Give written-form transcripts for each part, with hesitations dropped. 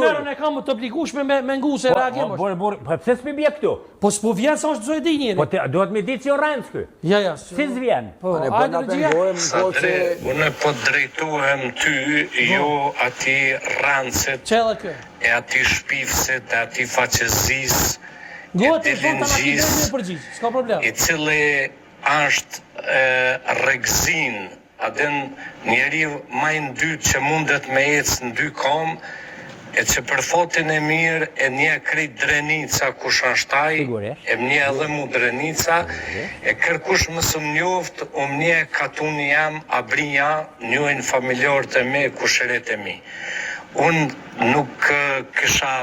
merën e kam të obligueshme me ngu se reagim është. Po pse s'pi bje këtu? Po s'po vjen sa është zoj di njëri. Po duhet me ditë si o rëndës kë. Ja. Si s'vjen? Po, ajde regjia. Unë po drejtohem ty, jo ati rëndësit, Qedhe kë. e ati shpifësit, e ati faqezis, Goa të thonë të në këtë përgjith, s'ka problem. i cili është regzin, adin njeri majnë dytë që mundet me ecë në dy kom, e që për fotin e mirë e një krejt drenica kush ashtaj, e mnje edhe mu drenica, e kërkush mësë më njoft, mnje katuni jam, abrinja, njojnë familjarët e me, kusheret e mi. Unë nuk kësha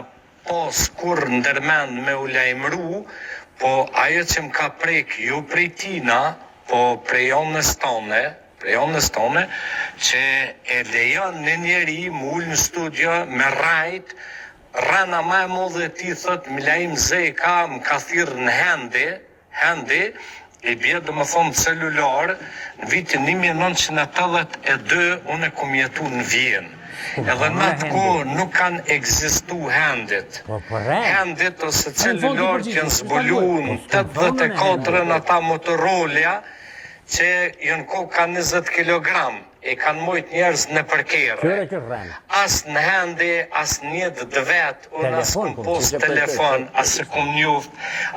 pas kur ndërmend me u lajmëru, po ajo që më ka prek ju prej tina, po prej onës tone, që e lejon në njeri më ullë në studio me rajt, rana ma e modhe ti thot, më lajmë zeka, më ka thirë në hendi, i bje dhe më thonë celular, në vitin 1982, unë e kom jetu në Vjenë. Edhe në atë kohë nuk kanë egzistu hendit. Hendit ose celular që janë zbulu në 84 në ata Motorola, që jënë kohë ka 20 kilogram, e kanë mojt njerëz në përkere. As në hendi, as njët dëvet, unë as këm post telefon, as e këm njoft,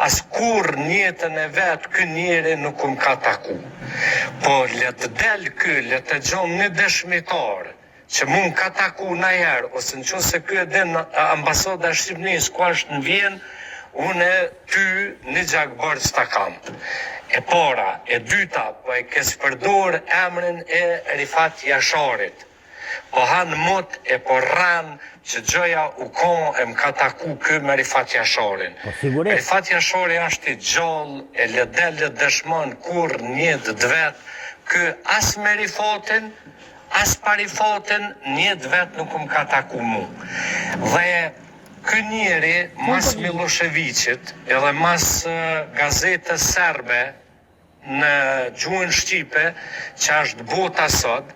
as kur njëtën e vetë, kë njeri nuk këm ka taku. Po, letë del kë, letë gjonë një dëshmitarë, që mund ka taku në herë, ose në qënë se kjo e den ambasada Shqipënisë, ku është në Vjenë, unë ty një gjakë që ta kam. E para, e dyta, po e kesë përdor emrin e Rifat Jasharit. Po hanë mot e po ranë që gjoja u konë e më ka taku kë me Rifat Jasharin. Rifat Jashari është i gjallë, e ledelle dëshmon kur një dëvet, kë as me Rifatin, as pa Rifatin, një dëvet nuk më ka taku mu. Dhe kë njeri, mas Miloševićit, edhe mas gazetës serbe në gjuhën Shqipe, që është bota sot,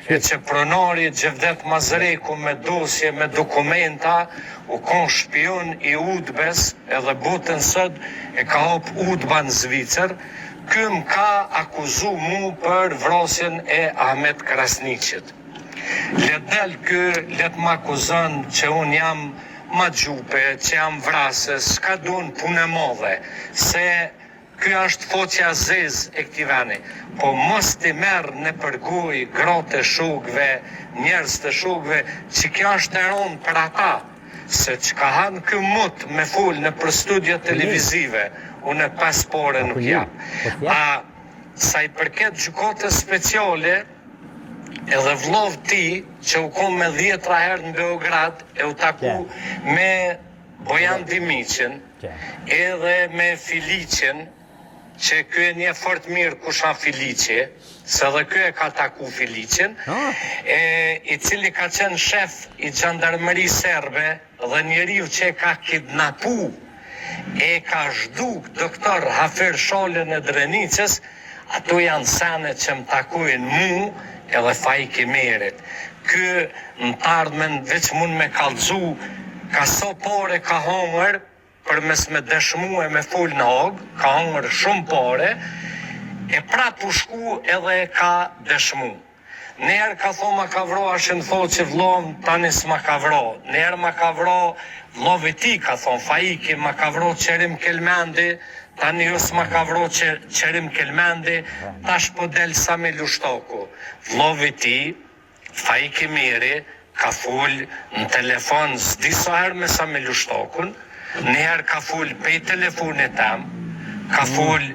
e që pronari Gjevdet Mazreku me dosje, me dokumenta, u konë shpion i Udbes, edhe botën sot e ka hop Udba në Zvicër, kë më ka akuzu mu për vrasjen e Ahmet Krasniqit. Ledel kë, let më akuzën që unë jam ma gjupe, që jam vrasës, s'ka dun punë e modhe, se kjo është foqja zez e këti veni, po mos t'i merë në përgoj gratë e shokve, njerës të shokve, që kjo është eron për ata, se që ka hanë kë mut me full në për studio televizive, unë e pas pore nuk jap. A sa i përket gjykatës speciale, edhe vlov ti, që u kom me 10 herë në Beograd, e u taku me Bojan Dimiqin, edhe me Filiqin, që kjo e një fort mirë kusha Filiqi, se dhe kjo e ka taku Filiqin, i cili ka qenë shef i gjandarmeri serbe, dhe njeriu që e ka kidnapu, e ka zhduk doktor Hafer Shalën e Drenicës, ato janë sene që më takujnë mu, edhe fajki merit. Kë në tardmen veç mund me kalzu, ka so pare ka hongër, për mes me dëshmu e me full në hogë, ka hongër shumë pare, e pra të shku edhe ka dëshmu. Njerë ka tho ma ka vro, ashtë në tho që vlom tani s'ma ka vro. Njerë ma ka vro, vlovi ti ka thonë, fajki ma ka vro Qerim Kelmendi, tani ju s'ma ka vro Qerim Kelmendi, tash po del Sami Lushtoku. Vlovi ti, fajki miri, ka full në telefon s'di sa herë me Sami Lushtokun, njëherë ka full pej telefonit tem, ka full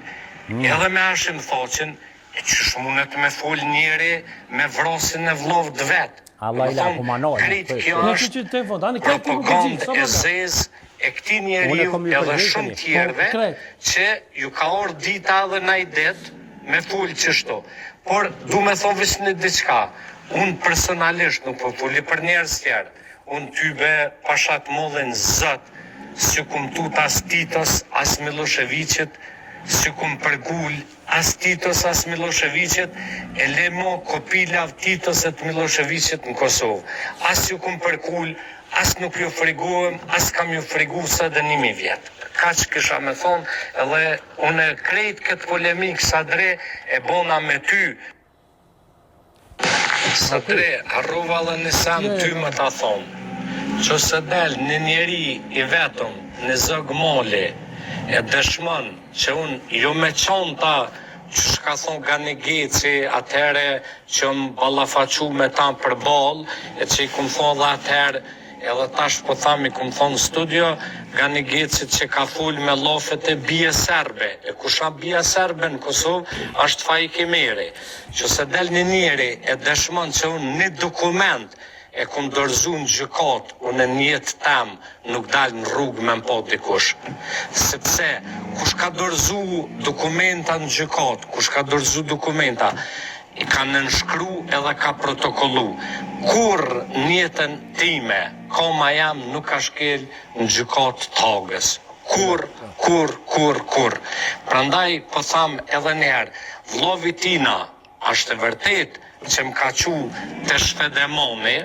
edhe me Hashim Thoqin, e që shmunet me full njëri me vrosin e vlov dë vetë. Kritë kjo është propagandë e zezë e këti njeriu edhe shumë tjerve që ju ka orë dita edhe na i det me full qështu. Por du me thonë vishë një diqka, unë personalisht nuk po fulli për njerës tjerë, unë tybe pashat modhen zët, si kum tut as Titos, as Miloševićit, si kum përgull, as Titos, as Miloševićit, e le mo kopilav Titos e të Miloševićit në Kosovë. As si kum përgull, as nuk ju friguem, as kam ju frigu së dhe 1000 vjetë. Ka që kisha me thonë, edhe unë krejt këtë polemik sa dre e bona me ty. Sa dre, arrova dhe nisam ty më ta thonë. Që se del një njeri i vetëm në zëg moli e dëshmën që unë jo me qonë ta që shka thonë Gani Geci atëhere që më ballafaqu me ta për bol e që i kumë thonë dhe atëhere edhe tash po thami kumë thonë studio Gani Geci që ka full me lofet e bie serbe e kusha bie serbe në Kosovë është Faik Kemeri që se del një njeri e dëshmën që unë një dokument e kum dorëzu në gjykat, unë në jetë tem nuk dalë në rrugë me më po dikush. Sepse, kush ka dorëzu dokumenta në gjykat, kush ka dorëzu dokumenta, i ka nënshkru edhe ka protokollu. Kur njetën time, koma jam nuk ka shkel në gjykat tagës. Kur. Prandaj, po tham edhe njerë, vlovi tina, është e vërtet që më ka qu të shfedemoni,